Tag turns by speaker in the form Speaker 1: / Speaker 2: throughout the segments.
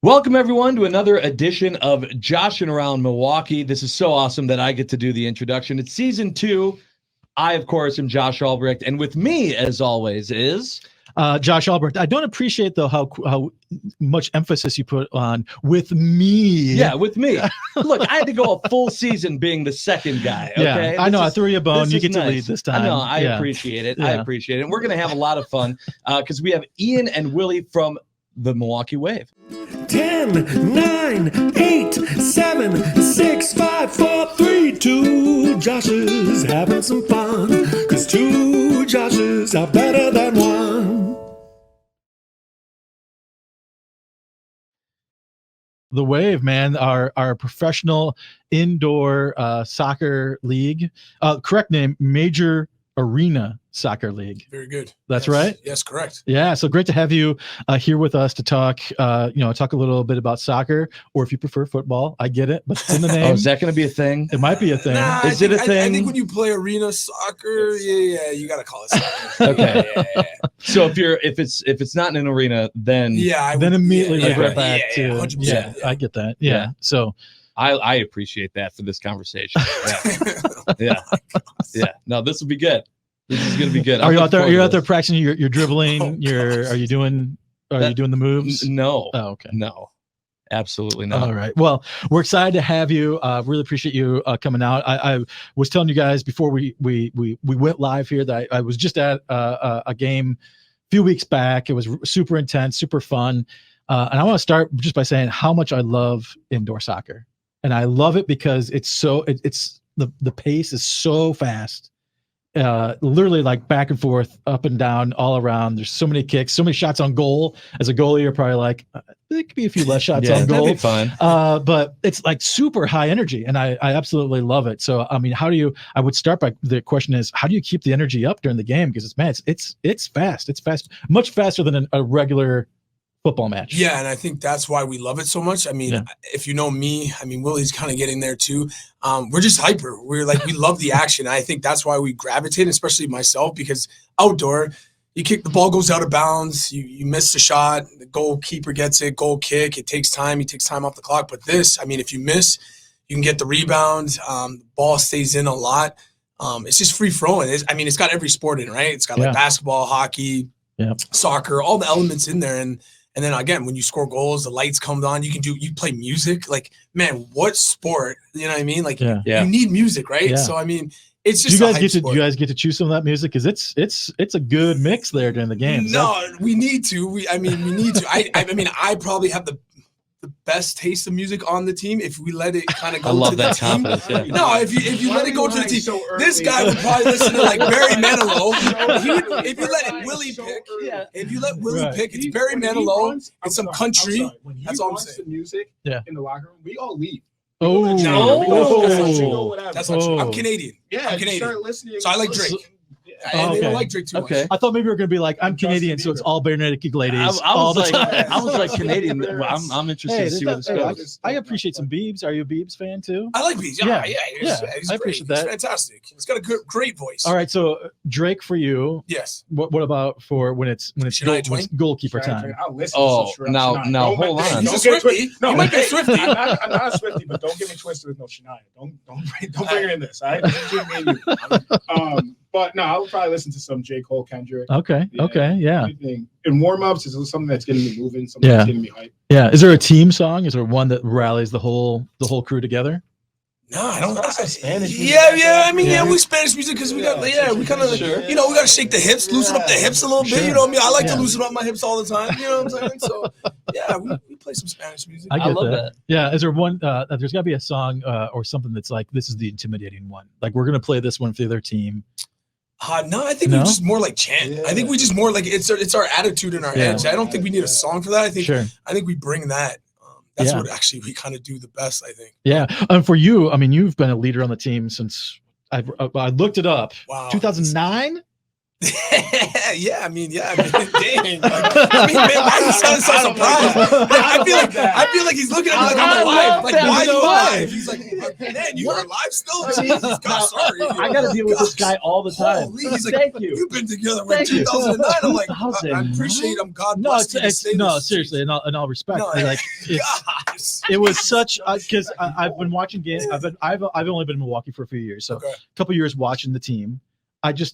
Speaker 1: Welcome, everyone, to another edition of Joshing Around Milwaukee. This is so awesome that I get to do the introduction. It's season 2. I, of course, am Josh Albrecht, and with me, as always, is...
Speaker 2: Josh Albrecht. I don't appreciate, though, how much emphasis you put on with me.
Speaker 1: Yeah, with me. Look, I had to go a full season being the second guy, okay?
Speaker 2: Yeah, I know. I threw you a bone. You get to lead this time.
Speaker 1: No, I appreciate it. Yeah. I appreciate it. And we're going to have a lot of fun because we have Ian and Willie from the Milwaukee Wave.
Speaker 3: 10, 9, 8, 7, 6, 5, 4, 3, 2 Joshes having some fun, because 2 Joshes are better than 1.
Speaker 2: The Wave, man, our professional indoor soccer league. Correct name, Major Arena Soccer League.
Speaker 4: Very good.
Speaker 2: That's right.
Speaker 4: Yes, correct.
Speaker 2: Yeah, so great to have you here with us to talk. Talk a little bit about soccer, or if you prefer football, I get it, but it's in the name.
Speaker 1: Oh, is that going to be a thing?
Speaker 2: It might be a thing.
Speaker 4: Nah,
Speaker 1: is it a thing?
Speaker 4: I think when you play arena soccer, you got to call it soccer.
Speaker 1: Okay. Yeah. So if it's not in an arena, then
Speaker 2: immediately revert back to
Speaker 4: 100%.
Speaker 2: I get that. Yeah. So.
Speaker 1: I appreciate that for this conversation. Yeah. Yeah. No, this will be good. This is going to be good.
Speaker 2: Are you out there? Are you out there practicing? You're dribbling. Are you doing the moves?
Speaker 1: No.
Speaker 2: Oh, okay.
Speaker 1: No, absolutely not.
Speaker 2: All right. Well, we're excited to have you. Really appreciate you coming out. I was telling you guys before we went live here that I was just at a game a few weeks back. It was super intense, super fun. And I want to start just by saying how much I love indoor soccer. And I love it because it's the pace is so fast, literally like back and forth, up and down, all around. There's so many kicks, so many shots on goal. As a goalie, you're probably like, there could be a few less shots on goal.
Speaker 1: That'd be fine.
Speaker 2: But it's like super high energy, and I absolutely love it. So, I mean, I would start by the question is, how do you keep the energy up during the game? Because it's fast. It's fast, much faster than a regular football match.
Speaker 4: Yeah, and I think that's why we love it so much. I mean, if you know me, I mean, Willie's kind of getting there too. We're just hyper. We're like, we love the action. I think that's why we gravitate, especially myself, because outdoor, you kick, the ball goes out of bounds, you miss the shot, the goalkeeper gets it, goal kick, it takes time, he takes time off the clock. But this, I mean, if you miss, you can get the rebound, the ball stays in a lot. It's just free flowing. It's got every sport in, right? It's got like basketball, hockey, soccer, all the elements in there. And then again, when you score goals, the lights come on. You play music. Like, man, what sport? You know what I mean? Like, you need music, right? Yeah. So I mean, it's just.
Speaker 2: Do you guys get to choose some of that music? Because it's a good mix there during the game.
Speaker 4: No, we need to. We need to. I probably have the best taste of music on the team if we let it kind of go.
Speaker 1: I love
Speaker 4: to
Speaker 1: that
Speaker 4: the team.
Speaker 1: confidence. Yeah.
Speaker 4: No, if you let it go to the team, this guy would probably listen to like Barry Manilow. If you let Willie pick, it's Barry Manilow and some country. That's all I'm saying.
Speaker 5: The music in the locker room, we all leave.
Speaker 4: Oh,
Speaker 5: That's
Speaker 4: not true. I'm Canadian.
Speaker 5: Yeah,
Speaker 4: I'm Canadian. So I like Drake.
Speaker 2: Okay.
Speaker 4: They don't like Drake too much.
Speaker 2: I thought maybe we were going to be like, I'm Canadian, so it's all Barenaked ladies all the time.
Speaker 1: I was like Canadian. I'm interested to see where this goes.
Speaker 2: I appreciate some Biebs. Are you a Biebs fan too?
Speaker 4: I like Biebs. Yeah. He's
Speaker 2: I appreciate that.
Speaker 4: He's fantastic. He's got a great voice.
Speaker 2: All right, so Drake for you.
Speaker 4: Yes.
Speaker 2: What about for when it's goalkeeper time?
Speaker 5: I'll listen to
Speaker 1: now hold on.
Speaker 4: He's a Swiftie.
Speaker 5: No,
Speaker 4: you might be a Swiftie.
Speaker 5: I'm not a Swiftie, but don't get me twisted with no Shania. Don't bring her in this. All right. But no, I would probably listen to some J. Cole, Kendrick.
Speaker 2: Okay.
Speaker 5: Anything. In warm-ups, is something that's getting me moving, something that's getting me hyped.
Speaker 2: Yeah. Is there a team song? Is there one that rallies the whole crew together?
Speaker 4: No, I don't.
Speaker 5: Spanish music.
Speaker 4: We Spanish music because we got, we kind of, we got to shake the hips, loosen up the hips a little bit. You know what I mean? I like to loosen up my hips all the time. You know what I'm saying? So, we play some Spanish music.
Speaker 2: I love that. Yeah. Is there one, there's got to be a song or something that's like, this is the intimidating one. Like, we're going to play this one for the other team.
Speaker 4: No, I think we just more like chant. I think we just more like it's our attitude and our edge. I don't think we need a song for that. I think we bring that. That's what actually we kind of do the best, I think.
Speaker 2: Yeah. And for you, I mean, you've been a leader on the team since I looked it up.
Speaker 4: Wow.
Speaker 2: 2009?
Speaker 4: Yeah, I mean, dang. Like, I mean, man, why are you sounding so surprised? I feel like he's looking at me like I'm alive. Like, why are you alive? He's like, man, you are alive still? Jesus, God, sorry.
Speaker 1: I got to deal with this guy all the time.
Speaker 4: Holy, he's like,
Speaker 1: Thank you.
Speaker 4: You've been together with 2009. I'm like, I appreciate him. God bless you.
Speaker 2: No, seriously, in all respect,
Speaker 4: No,
Speaker 2: like it was such because I've been watching games. I've only been in Milwaukee for a few years, so a couple years watching the team.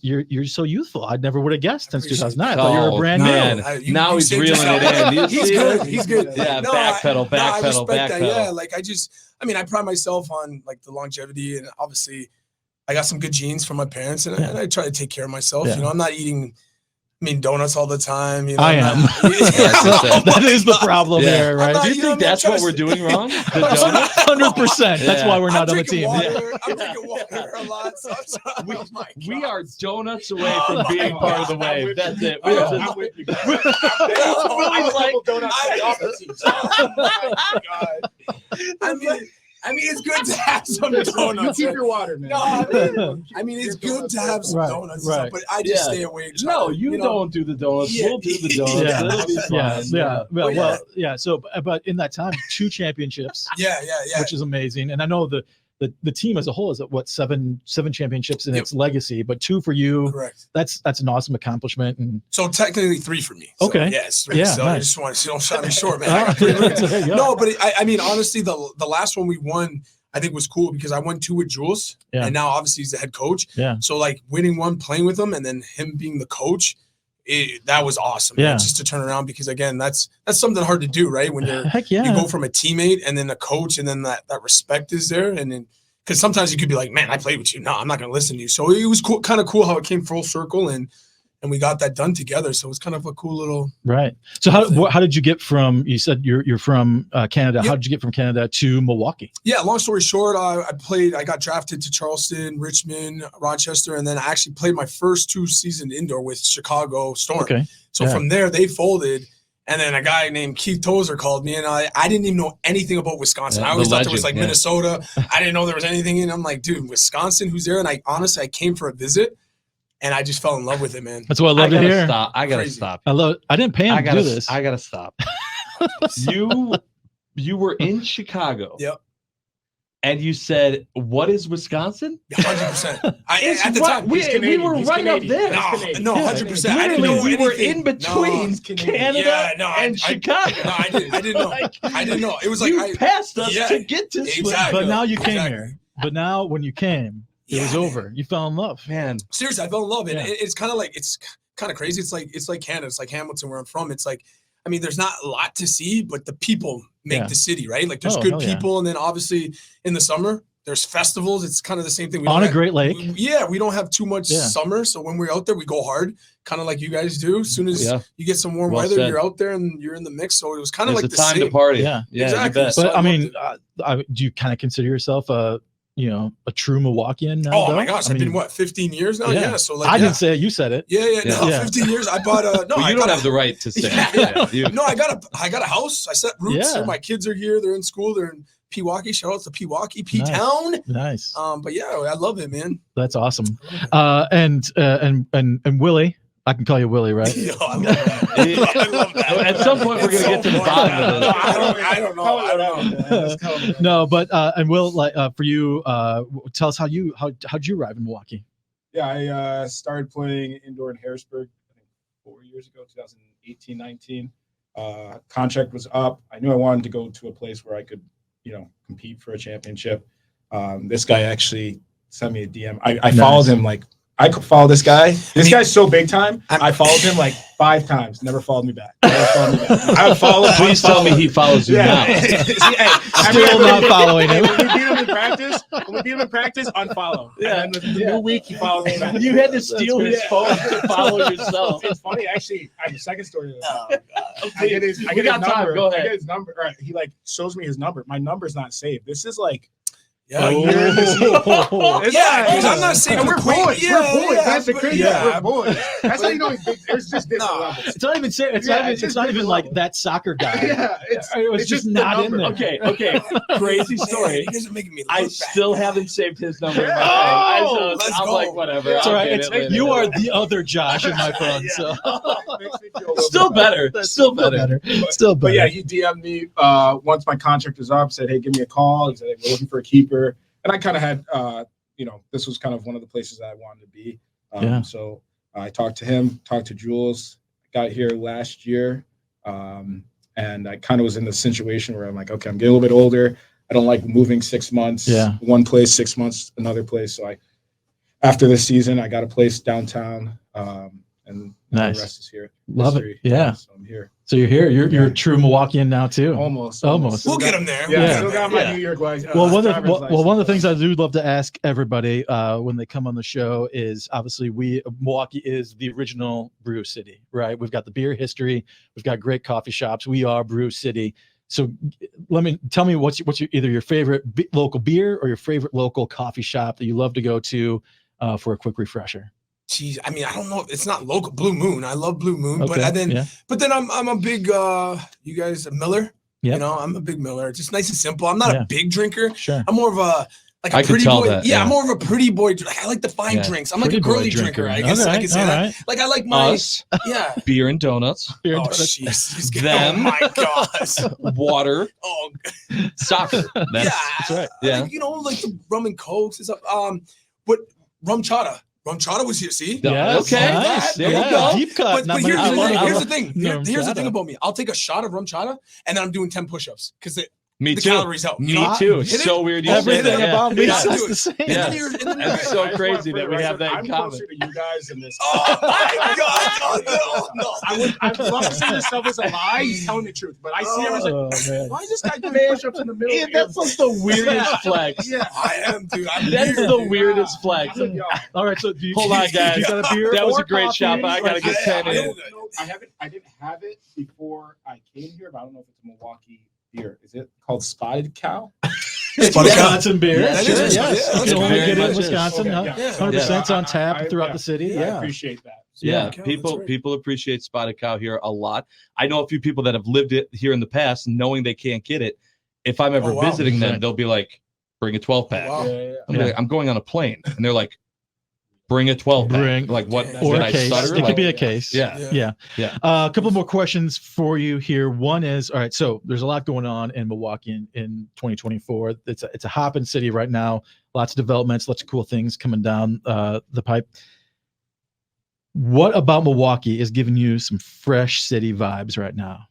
Speaker 2: You're so youthful. I never would have guessed since 2009. I thought you were a brand new.
Speaker 1: Now he's reeling it in.
Speaker 4: He's good. He's good.
Speaker 1: Yeah, backpedal.
Speaker 4: That. Yeah, like I pride myself on like the longevity, and obviously I got some good genes from my parents, and I try to take care of myself.
Speaker 2: Yeah.
Speaker 4: You know, I'm not eating donuts all the time. You know,
Speaker 2: I am. That is the problem here, right?
Speaker 1: Do you think that's what we're doing wrong?
Speaker 2: 100%. That's why we're not on the team.
Speaker 4: I'm drinking water a lot.
Speaker 1: We are donuts away from being part of the wave. That's it.
Speaker 5: I'm with you guys. I'm like donuts. Oh my God.
Speaker 4: I mean, it's good to have some donuts.
Speaker 5: You keep your water, man.
Speaker 4: No, I mean, it's good to have some donuts, and stuff, but I just stay away.
Speaker 1: No, you don't do the donuts. We'll do the donuts.
Speaker 2: Yeah. So, but in that time, 2 championships.
Speaker 4: Yeah.
Speaker 2: Which is amazing, and I know the team as a whole is at what 7 championships in its legacy, but 2 for you.
Speaker 4: Correct.
Speaker 2: That's an awesome accomplishment. And
Speaker 4: so technically 3 for me.
Speaker 2: Okay.
Speaker 4: So, yes. 3.
Speaker 2: Yeah.
Speaker 4: So
Speaker 2: nice.
Speaker 4: I just want to don't shut me short, man. No, but I mean, honestly, the last one we won, I think was cool because I won 2 with Jules, and now obviously he's the head coach.
Speaker 2: Yeah.
Speaker 4: So like winning one, playing with him, and then him being the coach. That was awesome.
Speaker 2: Yeah.
Speaker 4: Man, just to turn around because again, that's something hard to do, right? When you go from a teammate and then a coach, and then that respect is there, and then. Because sometimes you could be like, man, I played with you. No, I'm not going to listen to you. So it was cool, kind of cool how it came full circle, and we got that done together. So it was kind of a cool little
Speaker 2: right. So how did you get from? You said you're from Canada. Yep. How did you get from Canada to Milwaukee?
Speaker 4: Yeah, long story short, I got drafted to Charleston, Richmond, Rochester, and then I actually played my first 2 seasons indoor with Chicago Storm. Okay. So from there they folded. And then a guy named Keith Tozer called me, and I didn't even know anything about Wisconsin. I always thought there was like Minnesota. I didn't know there was anything in. I'm like, dude, Wisconsin, who's there? And I came for a visit, and I just fell in love with it, man.
Speaker 2: That's what I love to hear.
Speaker 1: I gotta stop.
Speaker 2: I didn't pay him to do this.
Speaker 1: I gotta stop. You were in Chicago.
Speaker 4: Yep.
Speaker 1: And you said, "What is Wisconsin?"
Speaker 4: 100%. At the time,
Speaker 1: we were right up there.
Speaker 4: No, 100%. I didn't know
Speaker 1: we were in between Canada and Chicago.
Speaker 4: No, I didn't know. I didn't know. It was like
Speaker 1: you passed us to get to.
Speaker 4: Exactly.
Speaker 2: But now you came here. But now when you came, it was over. You fell in love,
Speaker 1: man.
Speaker 4: Seriously, I fell in love, and it's kind of crazy. It's like Canada. It's like Hamilton, where I'm from. It's like. I mean, there's not a lot to see, but the people make the city, right? Like there's good people. And then obviously in the summer, there's festivals. It's kind of the same thing.
Speaker 2: On a Great Lake.
Speaker 4: We don't have too much summer. So when we're out there, we go hard, kind of like you guys do. As soon as you get some warm weather, you're out there and you're in the mix. So it was kind of like the
Speaker 1: time
Speaker 4: same.
Speaker 1: to party.
Speaker 2: Yeah,
Speaker 4: exactly.
Speaker 2: But so I mean, do you kind of consider yourself a true Milwaukeean now?
Speaker 4: Oh my gosh, I've been 15 years now? Yeah. So like
Speaker 2: I didn't say it, you said it.
Speaker 4: Yeah. 15 years. I bought a
Speaker 1: you don't have the right to say it.
Speaker 4: No, I got a house. I set roots. So my kids are here. They're in school. They're in Pewaukee. Shout out to Pewaukee, P-Town.
Speaker 2: Nice.
Speaker 4: But yeah, I love it, man.
Speaker 2: That's awesome. And Willie. I can call you Willie, right?
Speaker 4: I love that.
Speaker 1: At some point, we're going to get to the bottom of this.
Speaker 4: I don't know.
Speaker 2: No, but and Will, like for you, tell us how'd you arrive in Milwaukee?
Speaker 5: Yeah, I started playing indoor in Harrisburg, I think 4 years ago, 2018, 19. Contract was up. I knew I wanted to go to a place where I could, compete for a championship. This guy actually sent me a DM. I followed him like. I could follow this guy. This guy's so big time. I followed him like 5 times. Never followed me back. I would follow him.
Speaker 1: Please tell me he follows you now.
Speaker 2: Still not following him.
Speaker 5: When we beat him in practice, unfollow. Yeah. And then the new week, he followed me back.
Speaker 1: You had to steal his phone to follow yourself.
Speaker 5: It's funny, actually. I have a second story.
Speaker 1: Oh, God.
Speaker 5: I get his number.
Speaker 1: Go ahead.
Speaker 5: I get his number. Right. He like shows me his number. My number's not saved. This is like
Speaker 4: Yeah,
Speaker 5: Yeah,
Speaker 4: I'm not saying
Speaker 5: we're boys.
Speaker 4: Yeah,
Speaker 5: We're boys.
Speaker 4: yeah,
Speaker 5: That's the
Speaker 4: but
Speaker 5: crazy.
Speaker 4: yeah.
Speaker 5: We're boys. That's how you know he's big. There's just different levels.
Speaker 2: It's not even saying. It's
Speaker 5: Yeah,
Speaker 2: not even.
Speaker 5: it's
Speaker 2: It's
Speaker 5: just
Speaker 2: not even
Speaker 5: different
Speaker 2: like
Speaker 5: levels.
Speaker 2: that soccer guy.
Speaker 5: Yeah,
Speaker 2: It was
Speaker 5: it's
Speaker 2: just
Speaker 5: the
Speaker 2: not in
Speaker 5: number.
Speaker 2: there.
Speaker 1: Okay. Crazy
Speaker 4: Man,
Speaker 1: story.
Speaker 4: you guys are making me
Speaker 1: I
Speaker 4: look
Speaker 1: still
Speaker 4: bad.
Speaker 1: haven't saved his number in my
Speaker 2: Oh,
Speaker 1: phone.
Speaker 4: let's
Speaker 1: I'm
Speaker 4: go.
Speaker 1: like, whatever.
Speaker 2: It's
Speaker 1: I'll
Speaker 2: all right.
Speaker 1: get
Speaker 2: It's,
Speaker 1: it later.
Speaker 2: you are the other Josh in my phone. So
Speaker 5: Makes me feel a little
Speaker 1: Still
Speaker 5: bit
Speaker 1: better.
Speaker 2: That's
Speaker 1: Still better.
Speaker 2: Still
Speaker 5: But
Speaker 2: better.
Speaker 5: yeah, he DM'd me once my contract was up, said, hey, give me a call. He said, hey, we're looking for a keeper. And I kind of had, this was kind of one of the places that I wanted to be. So I talked to him, talked to Jules, got here last year. And I kind of was in the situation where I'm like, okay, I'm getting a little bit older. I don't like moving 6 months, one place, 6 months, another place. So after this season, I got a place downtown. And
Speaker 2: Nice.
Speaker 5: the rest is here.
Speaker 2: Love
Speaker 5: History.
Speaker 2: it. Yeah.
Speaker 5: So I'm here.
Speaker 2: So you're here. You're a true Milwaukeean now too.
Speaker 5: Almost.
Speaker 4: We'll get him there.
Speaker 5: Yeah,
Speaker 2: Yeah.
Speaker 5: still got my
Speaker 1: Yeah.
Speaker 5: New York license.
Speaker 2: Well, one
Speaker 5: driver's
Speaker 2: of the things I
Speaker 5: license.
Speaker 2: do love to ask everybody when they come on the show is obviously Milwaukee is the original brew city, right? We've got the beer history, we've got great coffee shops. We are brew city. So tell me what's either your favorite local beer or your favorite local coffee shop that you love to go to for a quick refresher.
Speaker 4: Jeez, I mean, I don't know. It's not local. Blue Moon. I love Blue Moon,
Speaker 2: Okay,
Speaker 4: but then I'm a big you guys a Miller.
Speaker 2: Yep.
Speaker 4: You know, I'm a big Miller. Just nice and simple. I'm not a big drinker.
Speaker 2: Sure.
Speaker 4: I'm more of a
Speaker 1: I could
Speaker 4: pretty
Speaker 1: tell
Speaker 4: boy.
Speaker 1: that,
Speaker 4: Yeah,
Speaker 1: yeah.
Speaker 4: I'm more of a pretty boy. Like I like the fine
Speaker 1: Yeah.
Speaker 4: drinks. I'm like
Speaker 2: Pretty
Speaker 4: a
Speaker 2: boy
Speaker 4: girly drinker. I guess
Speaker 2: All
Speaker 4: I
Speaker 2: right,
Speaker 4: can say
Speaker 2: all
Speaker 4: that.
Speaker 2: right.
Speaker 4: Like I like my
Speaker 1: Us,
Speaker 4: yeah.
Speaker 1: beer and donuts,
Speaker 2: Beer and
Speaker 4: Oh
Speaker 2: donuts.
Speaker 4: jeez.
Speaker 1: Them.
Speaker 4: Oh my gosh.
Speaker 1: water,
Speaker 4: Oh
Speaker 1: soccer.
Speaker 4: yeah.
Speaker 1: That's right. Yeah.
Speaker 4: Like, like the rum and cokes and stuff. But rum chata. Rum chata was here. See.
Speaker 2: Yeah,
Speaker 1: Okay.
Speaker 2: nice.
Speaker 1: There you
Speaker 2: Yeah.
Speaker 1: go.
Speaker 2: Deep cut.
Speaker 4: But here's
Speaker 2: I
Speaker 4: the
Speaker 2: love
Speaker 4: thing.
Speaker 2: it.
Speaker 4: Here's the thing.
Speaker 2: Rum
Speaker 4: Here's the
Speaker 2: chata.
Speaker 4: thing about me. I'll take a shot of rum chata and then I'm doing 10 push-ups because
Speaker 1: Me
Speaker 4: the
Speaker 1: too.
Speaker 4: calories help.
Speaker 1: Me
Speaker 4: You know?
Speaker 1: too.
Speaker 4: Hit it?
Speaker 1: So weird. You say
Speaker 2: Everything
Speaker 1: that.
Speaker 2: about me
Speaker 1: Yeah.
Speaker 2: says the same.
Speaker 1: Yeah.
Speaker 4: And then you're-
Speaker 1: That's so
Speaker 5: I just
Speaker 1: crazy
Speaker 5: want
Speaker 1: that we
Speaker 5: for the
Speaker 1: have that
Speaker 5: record,
Speaker 1: in
Speaker 5: I'm
Speaker 1: common.
Speaker 5: closer to you guys in this.
Speaker 4: Oh my God! No.
Speaker 5: I'd love to say this stuff is a lie. He's telling the truth, but I see him as like,
Speaker 2: Oh, man.
Speaker 5: why is this guy doing push-ups in the middle? of
Speaker 1: That's like the weirdest flex.
Speaker 5: Yeah.
Speaker 4: I am, dude. I'm
Speaker 1: That's
Speaker 4: weird,
Speaker 1: the
Speaker 4: dude.
Speaker 1: weirdest flex.
Speaker 2: All right, so do you,
Speaker 1: Hold on, guys.
Speaker 2: You got a beer
Speaker 1: That was
Speaker 2: or
Speaker 1: a great
Speaker 2: coffee?
Speaker 1: shot, but I gotta get 10 in.
Speaker 5: I didn't have it before I came here, but I don't know if it's a Milwaukee beer. Is it called Spotted Cow?
Speaker 2: It's
Speaker 4: Spotted Cow.
Speaker 2: Wisconsin beer.
Speaker 4: Yeah, that
Speaker 2: Sure,
Speaker 4: is.
Speaker 2: yes.
Speaker 4: Yeah,
Speaker 2: You
Speaker 4: that's
Speaker 2: can only
Speaker 1: very
Speaker 2: get it in
Speaker 1: much is.
Speaker 2: Wisconsin.
Speaker 5: Okay,
Speaker 2: huh?
Speaker 5: yeah.
Speaker 2: 100% on tap
Speaker 5: I-
Speaker 2: throughout the city.
Speaker 5: I
Speaker 2: Yeah.
Speaker 5: appreciate that.
Speaker 1: Yeah,
Speaker 4: Okay,
Speaker 1: people
Speaker 4: that's right.
Speaker 1: people appreciate Spotted Cow here a lot. I know a few people that have lived it here in the past, knowing they can't get it. If I'm ever
Speaker 4: Oh, wow.
Speaker 1: visiting them,
Speaker 2: Right.
Speaker 1: they'll be like, "Bring a 12-pack."
Speaker 4: Oh, wow.
Speaker 1: I'm like, "I'm going on a plane," and they're like, "Bring a 12-pack."
Speaker 2: Bring-
Speaker 1: Like what?
Speaker 2: Or
Speaker 1: did
Speaker 2: a
Speaker 1: I
Speaker 2: case.
Speaker 1: stutter?
Speaker 2: It
Speaker 1: Like,
Speaker 2: could be a case.
Speaker 1: Yeah.
Speaker 2: Yeah. A couple more questions for you here. One is, all right, so there's a lot going on in Milwaukee in 2024. It's a hopping city right now. Lots of developments, lots of cool things coming down the pipe. What about Milwaukee is giving you some fresh city vibes right now?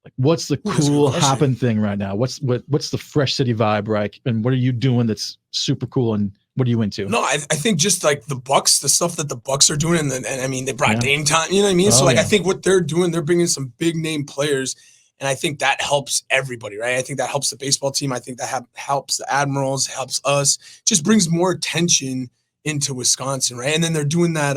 Speaker 2: Like, what's the
Speaker 4: Ooh, that's a good
Speaker 2: cool
Speaker 4: question.
Speaker 2: hopping thing right now? What's the fresh city vibe, right? And what are you doing that's super cool? And what are you into?
Speaker 4: No, I think just like the Bucks, the stuff that the Bucks are doing, and I mean they brought
Speaker 2: Yeah.
Speaker 4: Dame time. You know what I mean?
Speaker 2: Oh,
Speaker 4: So like
Speaker 2: yeah.
Speaker 4: I think what they're doing, they're bringing some big name players, and I think that helps everybody, right? I think that helps the baseball team. I think that helps the Admirals, helps us. Just brings more attention into Wisconsin, right? And then they're doing that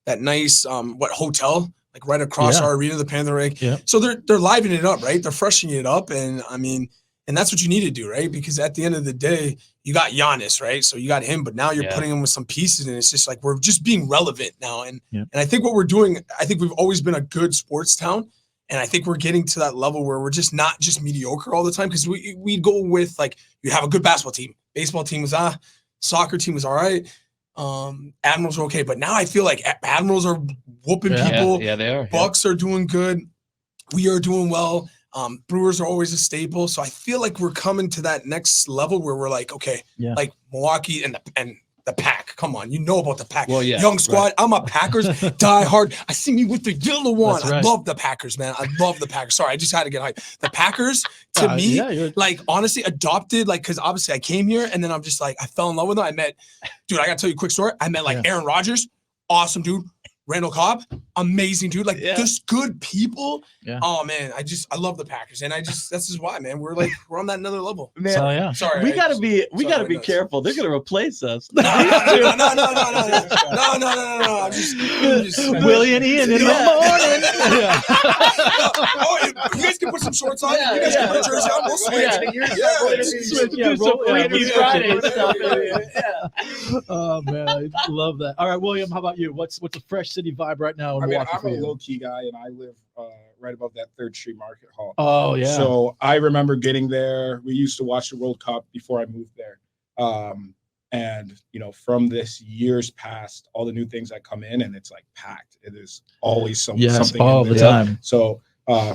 Speaker 4: that nice hotel like right across
Speaker 2: Yeah.
Speaker 4: our arena, the Panther Rink.
Speaker 2: Yeah.
Speaker 4: So they're livening it up, right? They're freshening it up, and I mean. And that's what you need to do, right? Because at the end of the day, you got Giannis, right? So you got him, but now you're
Speaker 1: Yeah.
Speaker 4: putting him with some pieces, and it's just like we're just being relevant now. And
Speaker 2: Yeah.
Speaker 4: and I think what we're doing, I think we've always been a good sports town, and I think we're getting to that level where we're just not just mediocre all the time. Because we go with like you have a good basketball team, baseball team was soccer team was all right, Admirals are okay, but now I feel like Admirals are whooping people.
Speaker 1: Yeah, they are.
Speaker 4: Bucks are doing good. We are doing well. Brewers are always a staple. So I feel like we're coming to that next level where we're like, okay,
Speaker 2: Yeah.
Speaker 4: like Milwaukee and the Pack. Come on, you know about the Pack.
Speaker 1: Well, yeah,
Speaker 4: Young squad.
Speaker 1: right.
Speaker 4: I'm a Packers die hard. I see me with the yellow one.
Speaker 2: That's right.
Speaker 4: I love the Packers, man. I love the Packers. Sorry, I just had to get hyped. The Packers, to me,
Speaker 2: you're-
Speaker 4: like honestly adopted, like because obviously I came here and then I'm just like I fell in love with them. I met, dude. I gotta tell you a quick story. I met like
Speaker 2: Yeah.
Speaker 4: Aaron Rodgers, awesome dude. Randall Cobb, amazing dude. Like,
Speaker 1: Yeah.
Speaker 4: just good people.
Speaker 2: Yeah.
Speaker 4: Oh man, I love the Packers, and this is why, man. We're on that another level.
Speaker 1: Man,
Speaker 2: So yeah.
Speaker 4: Sorry,
Speaker 1: we gotta be
Speaker 4: nuts.
Speaker 1: careful. They're gonna replace us.
Speaker 4: No. I'm just
Speaker 2: Willie and Ian in the morning. Yeah.
Speaker 4: Oh, you guys can put some shorts on. You guys can put a jersey on. We'll switch.
Speaker 2: Oh man, I love that. All right, William, how about you? What's the Fresh City vibe right now in
Speaker 5: I mean,
Speaker 2: Milwaukee
Speaker 5: I'm
Speaker 2: for
Speaker 5: a
Speaker 2: you?
Speaker 5: low-key guy, and I live right above that 3rd Street Market Hall.
Speaker 2: Oh yeah.
Speaker 5: So I remember getting there. We used to watch the World Cup before I moved there. And, from this years past, all the new things that come in, and it's like packed. It is always something.
Speaker 2: all
Speaker 5: in
Speaker 2: the
Speaker 5: there.
Speaker 2: time.
Speaker 5: So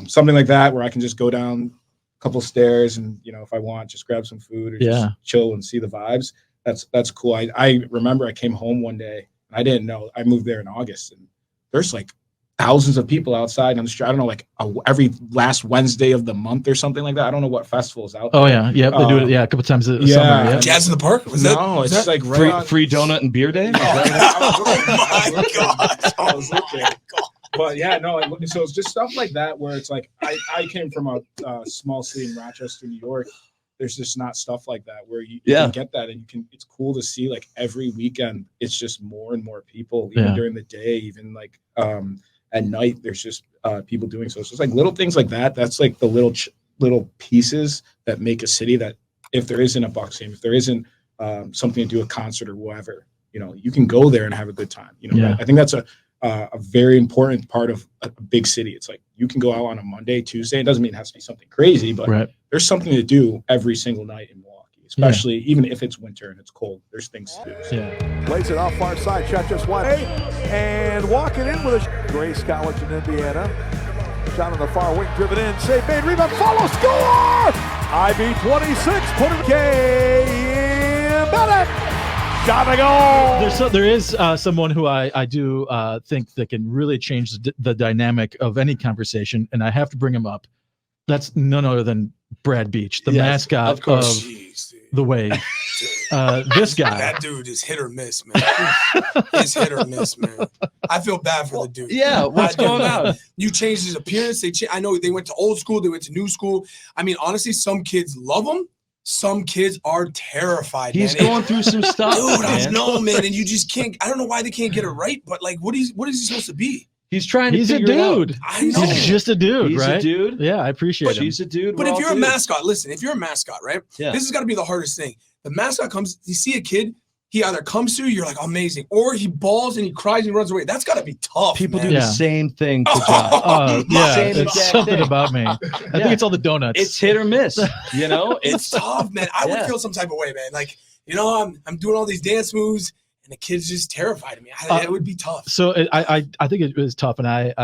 Speaker 5: something like that where I can just go down a couple stairs and, if I want, just grab some food or just chill and see the vibes. That's cool. I remember I came home one day and I didn't know. I moved there in August, and there's like thousands of people outside on the street. I don't know, like every last Wednesday of the month or something like that. I don't know what festival is out there.
Speaker 2: Oh yeah, they do it. Yeah, a couple times a summer. Yeah.
Speaker 4: Jazz in the Park?
Speaker 5: It's like
Speaker 1: free donut and beer day.
Speaker 4: Oh my gosh.
Speaker 5: I was looking. But yeah, no. So it's just stuff like that where it's like I came from a small city in Rochester, New York. There's just not stuff like that where you can get that, and it's cool to see like every weekend. It's just more and more people, even during the day, even like at night. There's just people doing so. It's just like little things like that. That's like the little pieces that make a city that if there isn't a Bucks game, if there isn't something to do, a concert or whatever, you can go there and have a good time. I think that's a very important part of a big city. It's like you can go out on a Monday, Tuesday. It doesn't mean it has to be something crazy, but there's something to do every single night in Milwaukee, especially even if it's winter and it's cold. There's things to do. So.
Speaker 2: Yeah.
Speaker 6: Plays it off far side. Shot just one. And walking in with a Grace College in Indiana. Shot on the far wing, driven in. Save made. Rebound. Follow. Score! IB 26. Put it. Bennett. Gotta go.
Speaker 2: There is someone who I do think that can really change the dynamic of any conversation, and I have to bring him up. That's none other than Brad Beach, the mascot of the Wave. This guy.
Speaker 4: That dude is hit or miss, man. He's hit or miss, man. I feel bad for the dude.
Speaker 1: Yeah, what's going on?
Speaker 4: You changed his appearance. I know they went to old school. They went to new school. I mean, honestly, some kids love him. Some kids are terrified.
Speaker 1: He's going through some stuff,
Speaker 4: dude. I know, man, and you just can't. I don't know why they can't get it right, but like, what is he supposed to be?
Speaker 1: He's trying to.
Speaker 2: He's a
Speaker 1: figure it out.
Speaker 2: dude.
Speaker 4: I know.
Speaker 2: He's just a dude,
Speaker 1: He's
Speaker 2: right?
Speaker 1: a dude.
Speaker 2: Yeah, I appreciate him.
Speaker 1: He's a dude.
Speaker 4: But if you're a mascot, listen. If you're a mascot, right?
Speaker 1: Yeah.
Speaker 4: This has got to be the hardest thing. The mascot comes. You see a kid. He either comes to you, you're like amazing, or he balls and he cries and he runs away. That's got to be tough.
Speaker 1: People
Speaker 4: man.
Speaker 1: do the same thing to Josh.
Speaker 2: Yeah,
Speaker 1: Same
Speaker 2: it's
Speaker 1: exact
Speaker 2: something
Speaker 1: thing.
Speaker 2: about me. I think it's all the donuts.
Speaker 1: It's hit or miss.
Speaker 4: It's tough, man. I would feel some type of way, man. Like, I'm doing all these dance moves, and the kid's just terrified of me. It would be tough.
Speaker 2: So I think it was tough, and I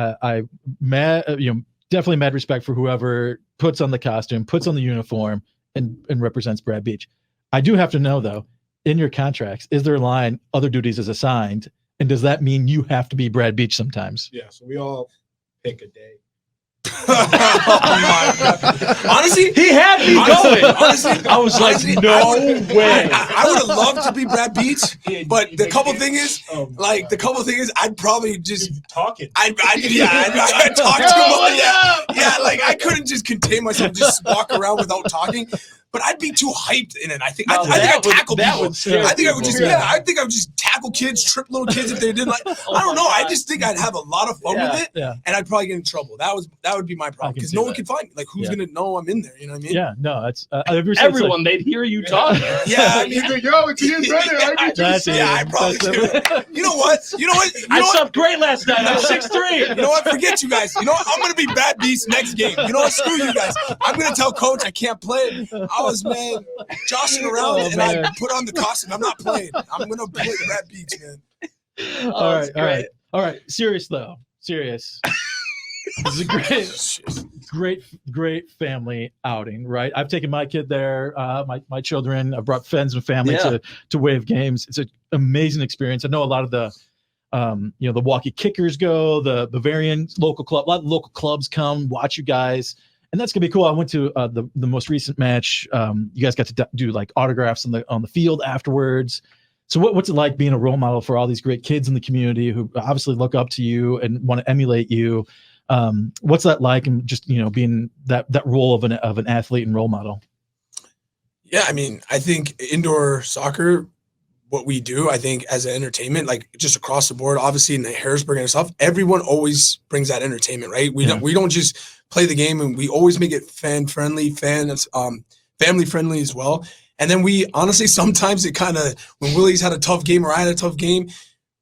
Speaker 2: definitely mad respect for whoever puts on the costume, puts on the uniform, and represents Brad Beach. I do have to know though, in your contracts, is there a line other duties is assigned, and does that mean you have to be Brad Beach sometimes?
Speaker 5: Yeah, so we all pick a day.
Speaker 4: Honestly,
Speaker 1: he had me going.
Speaker 4: Honestly,
Speaker 1: I was like, no way.
Speaker 4: I would have loved to be Brad Beach, but the couple thing is, I'd probably just
Speaker 5: talking.
Speaker 4: I'd talk too much. Yeah, like I couldn't just contain myself, just walk around without talking. But I'd be too hyped in it. I think I'd tackle people. I think I would just tackle kids, trip little kids if they didn't like. I don't know. I just think I'd have a lot of fun with it, and I'd probably get in trouble. That would be my problem because no one can find me. Like, who's gonna know I'm in there? You know what I mean?
Speaker 2: Yeah, no, it's
Speaker 1: everyone. They'd hear you talking.
Speaker 4: Yeah, I mean,
Speaker 5: it's Ian Brennan.
Speaker 4: I probably could. You know what?
Speaker 1: I slept great last night. I'm 6'3".
Speaker 4: You know what? Forget you guys. You know what? I'm gonna be Bad Beast next game. You know what? Screw you guys. I'm gonna tell coach I can't play. I was, man, joshing around and I put on the costume. I'm not playing. I'm going to play Brad Beach, man.
Speaker 2: All right. Serious, though. Serious. This is a great family outing, right? I've taken my kid there, my children. I've brought friends and family to Wave games. It's an amazing experience. I know a lot of the the Milwaukee Kickers go, the Bavarian local club. A lot of local clubs come watch you guys. And that's gonna be cool. I went to the most recent match. You guys got to do like autographs on the field afterwards. So what's it like being a role model for all these great kids in the community who obviously look up to you and want to emulate you? What's that like, and just being that role of an athlete and role model?
Speaker 4: Yeah, I mean, I think indoor soccer, what we do, I think as an entertainment, like just across the board, obviously in the Harrisburg and stuff, everyone always brings that entertainment, right? We don't just play the game, and we always make it family friendly as well. And then we honestly, sometimes it kind of, when Willie's had a tough game or I had a tough game,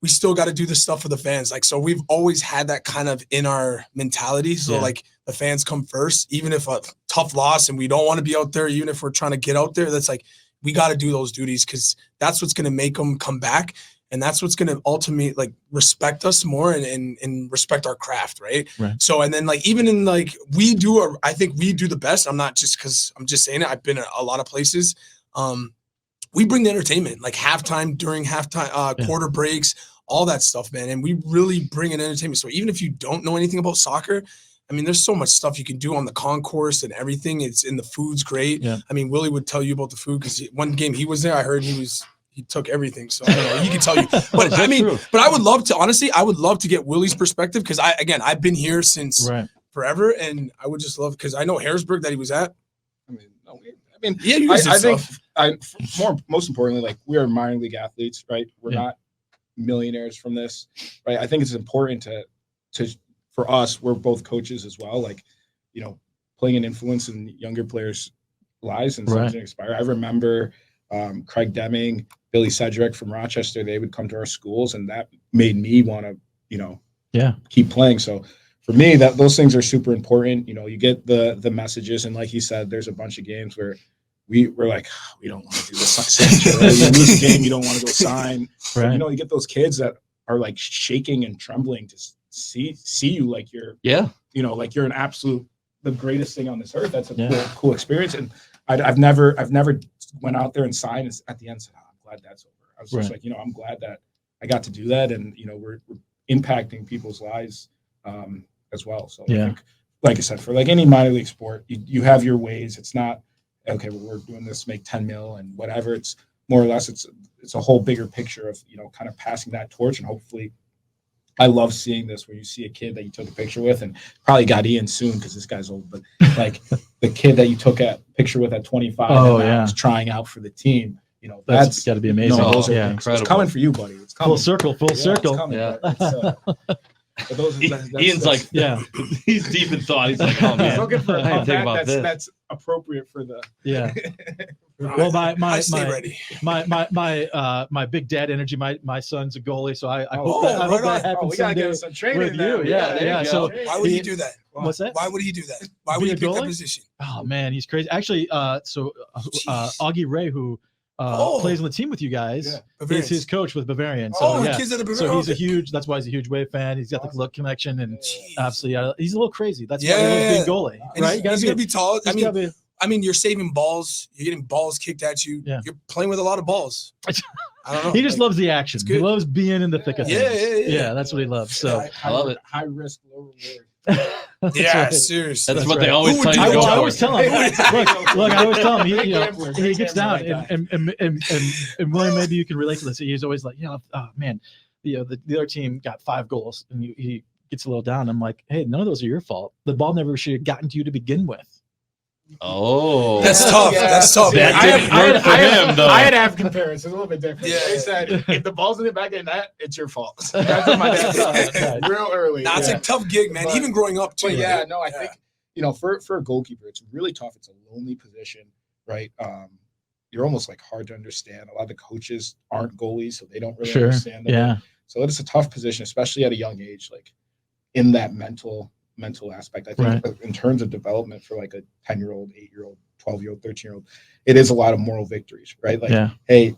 Speaker 4: we still got to do this stuff for the fans. Like, so we've always had that kind of in our mentality. So like the fans come first, even if a tough loss and we don't want to be out there, even if we're trying to get out there, that's like, we got to do those duties, because that's what's going to make them come back. And that's what's going to ultimately like respect us more and respect our craft. Right. So, and then like, even in like, I think we do the best. I'm not just, cause I'm just saying it. I've been at a lot of places. We bring the entertainment, like halftime, during halftime, quarter breaks, all that stuff, man. And we really bring in entertainment. So even if you don't know anything about soccer, I mean, there's so much stuff you can do on the concourse and everything. The food's great. Yeah. I mean, Willie would tell you about the food, because one game he was there, I heard he took everything. So I don't know, he can tell you. But I mean, but I would love to, honestly, I would love to get Willie's perspective, because I've been here since forever, and I would just love, because I know Harrisburg that he was at.
Speaker 5: Most importantly, like, we are minor league athletes, right? We're not millionaires from this, right? I think it's important to for us, we're both coaches as well, like, playing an influence in younger players' lives and something to inspire. I remember Craig Deming, Billy Sedgwick from Rochester, they would come to our schools, and that made me want to, keep playing. So for me, those things are super important. You get the messages, and like he said, there's a bunch of games where we're like, we don't want to do this. You lose a game, you don't want to go sign. Right. You get those kids that are like shaking and trembling to see you like you're, like you're an absolute, the greatest thing on this earth. That's a cool experience. And I've never went out there and signed, and at the end said, I'm glad that's over. I was just like, I'm glad that I got to do that. And, we're impacting people's lives as well. So I think, like I said, for like any minor league sport, you have your ways. It's not, okay, well, we're doing this to make 10 mil and whatever. It's more or less, it's a whole bigger picture of, kind of passing that torch. And hopefully, I love seeing this, where you see a kid that you took a picture with, and probably got Ian soon, because this guy's old, but like the kid that you took a picture with at 25 was trying out for the team. That's got to be amazing. It's coming for you, buddy. It's coming. Full circle. It's coming,
Speaker 1: Ian's like, he's deep in thought. He's like, oh man,
Speaker 5: looking for that's appropriate for the
Speaker 2: Well, my big dad energy. My son's a goalie, so I hope that happens.
Speaker 5: We gotta get some training
Speaker 2: with you. Yeah. So
Speaker 4: why would he do that?
Speaker 2: What's that?
Speaker 4: Why would he do that? Why would he pick that position?
Speaker 2: Oh man, he's crazy. Actually, Augie Ray, who plays on the team with you guys, is his coach with Bavarian. So
Speaker 4: kids at Bavarian.
Speaker 2: So that's why he's a huge Wave fan. He's got the look connection, and obviously he's a little crazy. That's why he's a big goalie, right?
Speaker 4: He's gonna be tall. I mean, you're saving balls. You're getting balls kicked at you. Yeah. You're playing with a lot of balls. I don't know.
Speaker 2: He just loves the action. He loves being in the thick of things. Yeah, that's what he loves. So
Speaker 5: I love it. High risk, low reward.
Speaker 4: Seriously.
Speaker 1: That's what they always tell you.
Speaker 2: I always tell him. Look, I always tell him. He gets down, and William, maybe you can relate to this. He's always like, oh man, the other team got 5 goals, and he gets a little down. I'm like, hey, none of those are your fault. The ball never should have gotten to you to begin with.
Speaker 1: Oh,
Speaker 4: that's tough. That's tough.
Speaker 1: That didn't work for him, though.
Speaker 5: I had to have comparison, a little bit different. Yeah. They said, if the ball's in the back of the net, it's your fault. That's what my dad said real early.
Speaker 4: It's a tough gig, man. Even growing up, too.
Speaker 5: But I think, for a goalkeeper, it's really tough. It's a lonely position, right? You're almost like hard to understand. A lot of the coaches aren't goalies, so they don't really understand that. So it's a tough position, especially at a young age, like in that mental aspect. I think in terms of development for like a 10-year-old, 8-year-old, 12-year-old, 13-year-old, it is a lot of moral victories, right? Like, hey,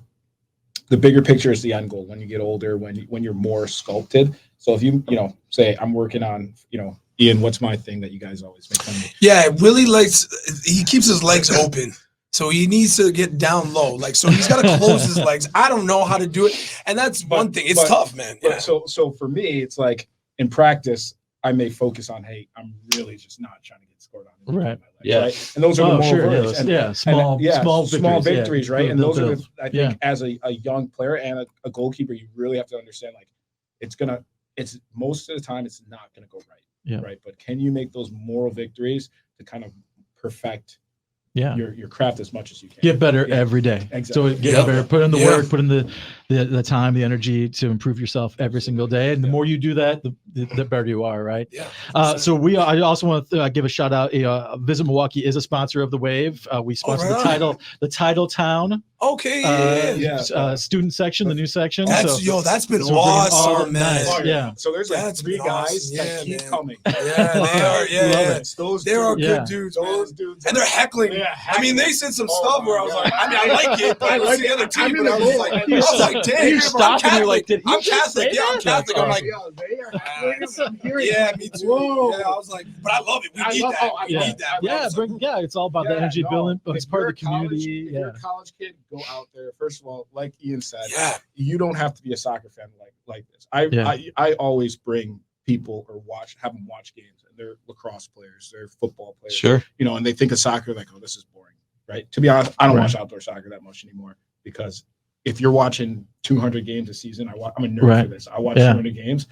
Speaker 5: the bigger picture is the end goal when you get older, when you're more sculpted. So if you say, I'm working on, Ian, what's my thing that you guys always make fun of me?
Speaker 4: Yeah, Willie he keeps his legs open. So he needs to get down low. Like, so he's got to close his legs. I don't know how to do it. And that's one thing. It's tough, man.
Speaker 5: So for me, it's like in practice, I may focus on, hey, I'm really just not trying to get scored on.
Speaker 2: Right.
Speaker 1: Yeah.
Speaker 5: Right? And those are the moral verdicts. Small victories, right? And those are, I think, as a young player and a goalkeeper, you really have to understand, like, it's most of the time it's not going to go right, right? But can you make those moral victories to kind of perfect your craft as much as you can?
Speaker 2: Get better every day.
Speaker 5: Exactly.
Speaker 2: So get better, put in the work, put in the time, the energy to improve yourself every single day. And the more you do that, the better you are, right?
Speaker 4: Yeah.
Speaker 2: So I also want to give a shout out. Visit Milwaukee is a sponsor of the Wave. We sponsor the title town.
Speaker 4: Okay.
Speaker 2: Student section, the new section.
Speaker 4: That's been awesome, man.
Speaker 2: Nice.
Speaker 5: So there's like 3 guys that keep coming.
Speaker 4: Yeah, they are. Yeah.
Speaker 5: They are
Speaker 4: good dudes. Those dudes. And they're heckling. I mean, they said some stuff where I was like, I mean, I like it, but I was the other team, but I was like, dang,
Speaker 1: you stopped and you're like,
Speaker 4: I'm Catholic. Yeah, I'm Catholic. I'm like,
Speaker 5: yeah,
Speaker 4: me too. Whoa. Yeah, I was like, but I love it. We need that.
Speaker 2: It's all about the energy building. It's part of the community.
Speaker 5: If you're a college kid, go out there. First of all, like Ian said, you don't have to be a soccer fan like this. I always bring people or have them watch games, and they're lacrosse players, they're football players.
Speaker 1: Sure.
Speaker 5: And they think of soccer like, oh, this is boring, right? To be honest, I don't watch outdoor soccer that much anymore, because if you're watching 200 games a season, I'm a nerd for this. I watch 200 games.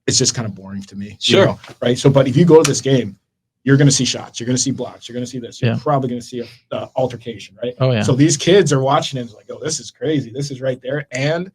Speaker 5: It's just kind of boring to me.
Speaker 1: Sure.
Speaker 5: Right. So, but if you go to this game, you're going to see shots. You're going to see blocks. You're going to see this. You're probably going to see an altercation, right?
Speaker 2: Oh, yeah.
Speaker 5: So these kids are watching it and it's like, oh, this is crazy. This is right there. And,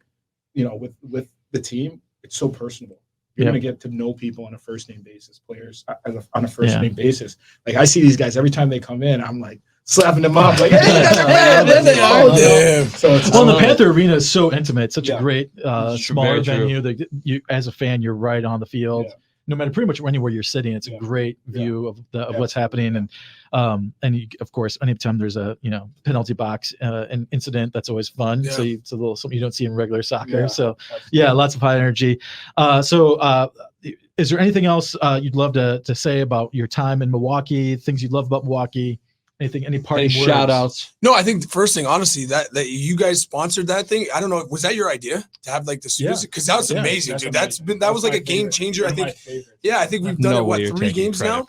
Speaker 5: with the team, it's so personable. You're going to get to know people on a first-name basis, players on a first-name basis. Like, I see these guys every time they come in, I'm like, slapping them up. Like, hey, you guys are bad. There they are. So
Speaker 2: the Panther Arena is so intimate. It's such a great smaller venue. That you, as a fan, you're right on the field. Yeah. No matter pretty much anywhere you're sitting, it's a great view of what's happening. And you, of course, anytime there's a penalty box an incident, that's always fun. So it's a little something you don't see in regular soccer. So lots of high energy. Is there anything else you'd love to say about your time in Milwaukee? Things you love about Milwaukee? Anything? Any parting words?
Speaker 1: Shout outs?
Speaker 4: No, I think the first thing, honestly, that you guys sponsored that thing. I don't know. Was that your idea to have like the students? Because that was amazing, dude. That was like a game changer. I think. Yeah, I think we've done it. 3 games now?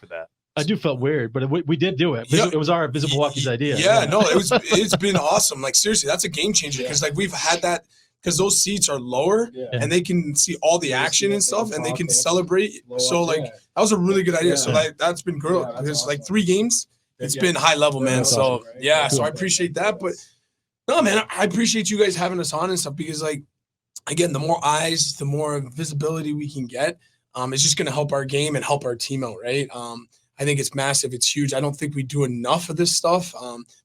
Speaker 2: I do felt weird, but we did do it. It was our Visit Milwaukee's idea.
Speaker 4: Yeah, no, it's been awesome. Like, seriously, that's a game changer, because like we've had that, because those seats are lower and they can see all the action and stuff, and they can celebrate. So like that was a really good idea. So that's been great. Because like 3 games. It's been high level, man. So awesome, right? So I appreciate that. But no, man, I appreciate you guys having us on and stuff, because like, again, the more eyes, the more visibility we can get, it's just going to help our game and help our team out, right? I think it's massive. It's huge. I don't think we do enough of this stuff.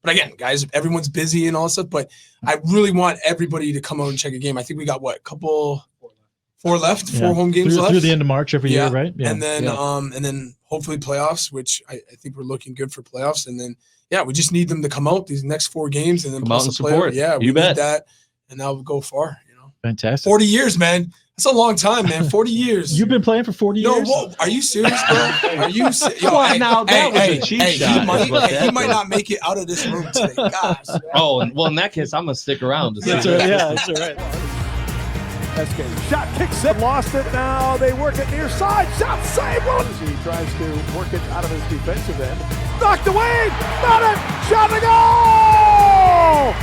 Speaker 4: But again, guys, everyone's busy and all that stuff, but I really want everybody to come out and check a game. I think we got 4 left, 4 home games left
Speaker 2: through the end of March every year, right?
Speaker 4: Yeah. And then hopefully playoffs, which I think we're looking good for playoffs. And then we just need them to come out these next 4 games and then
Speaker 1: come out and support.
Speaker 4: Yeah, we need that, and that will go far.
Speaker 2: Fantastic.
Speaker 4: 40 years, man. That's a long time, man. 40 years.
Speaker 2: You've been playing for 40 years?
Speaker 4: No, are you serious, bro? Are you serious?
Speaker 1: Now that was a cheap shot.
Speaker 4: He might not make it out of this room today. Gosh.
Speaker 1: Oh, well, in that case, I'm gonna stick around to see.
Speaker 2: That's right. Yeah, that's all right.
Speaker 6: SK shot, kicks it, lost it. Now they work it near side. Shot, save one. He tries to work it out of his defensive end. Knocked away. Bennett, shot to go.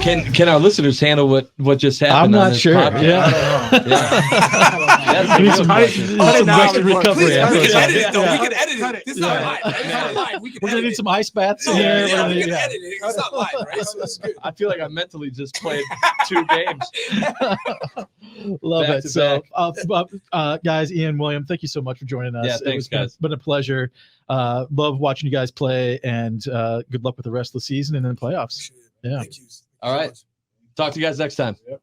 Speaker 1: Can our listeners handle what just happened?
Speaker 2: I'm not sure.
Speaker 1: Podcast?
Speaker 2: Yeah. We need some rested recovery.
Speaker 4: We can edit it, though. We can edit it. This is not live. It's not live.
Speaker 2: We're going to need some ice baths in here.
Speaker 4: Yeah, we can edit it. It's not live, right? So it's good.
Speaker 1: I feel like I mentally just played 2 games.
Speaker 2: Love it. So, guys, Ian, William, thank you so much for joining us.
Speaker 1: Yeah, thanks, guys.
Speaker 2: It's been a pleasure. Love watching you guys play, and good luck with the rest of the season and then playoffs.
Speaker 4: Thank you.
Speaker 1: All right. Talk to you guys next time.
Speaker 5: Yep.